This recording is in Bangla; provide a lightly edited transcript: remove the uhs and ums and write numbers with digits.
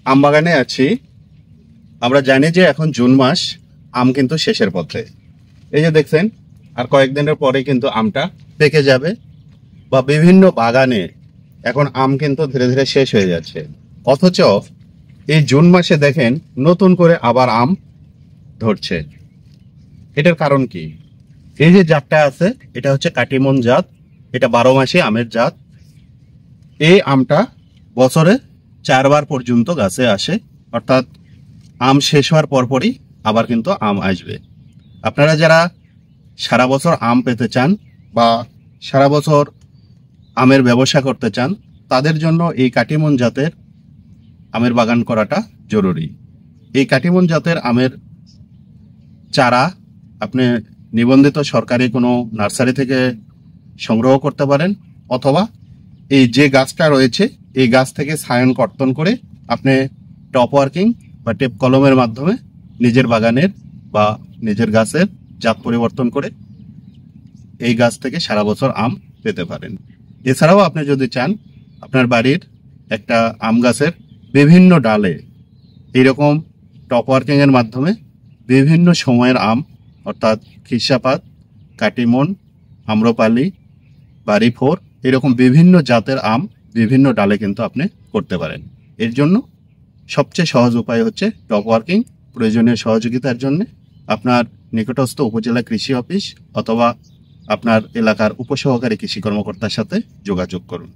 আম বাগানে আছি। আমরা জানি যে এখন জুন মাস, আম কিন্তু শেষের পথে। এই যে দেখছেন, আর কয়েকদিনের পরে কিন্তু আমটা পেকে যাবে, বা বিভিন্ন বাগানে এখন আম কিন্তু ধীরে ধীরে শেষ হয়ে যাচ্ছে। অথচ এই জুন মাসে দেখেন নতুন করে আবার আম ধরছে। এটার কারণ কি? এই যে জাতটা আছে, এটা হচ্ছে কাটিমন জাত। এটা 12 মাসে আমের জাত। এই আমটা বছরে 4বার পর্যন্ত গাছে আসে, অর্থাৎ আম শেষ হওয়ার পরপরই আবার কিন্তু আম আসবে। আপনারা যারা সারা বছর আম পেতে চান বা সারা বছর আমের ব্যবসা করতে চান, তাদের জন্য এই কাটিমন জাতের আমের বাগান করাটা জরুরি। এই কাটিমন জাতের আমের চারা আপনি নিবন্ধিত সরকারি কোনো নার্সারি থেকে সংগ্রহ করতে পারেন, অথবা এই যে গাছটা রয়েছে এই গাছ থেকে ছায়ন কর্তন করে আপনি টপ ওয়ার্কিং বা টেপ কলমের মাধ্যমে নিজের বাগানের বা নিজের গাছের জাত পরিবর্তন করে এই গাছ থেকে সারা বছর আম পেতে পারেন। এছাড়াও আপনি যদি চান আপনার বাড়ির একটা আম গাছের বিভিন্ন ডালে এইরকম টপ ওয়ার্কিং এর মাধ্যমে বিভিন্ন সময়ের আম, অর্থাৎ খিরসাপাত, কাটিমন, আম্রপালি, বাড়ি ফোর, এরকম বিভিন্ন জাতের আম বিভিন্ন ডালে কিন্তু আপনি করতে পারেন। এর জন্য সবচেয়ে সহজ উপায় হচ্ছে টপ ওয়ার্কিং। প্রয়োজনীয় সহযোগিতার জন্য আপনার নিকটস্থ উপজেলা কৃষি অফিস অথবা আপনার এলাকার উপসহকারী কৃষি কর্মকর্তার সাথে যোগাযোগ করুন।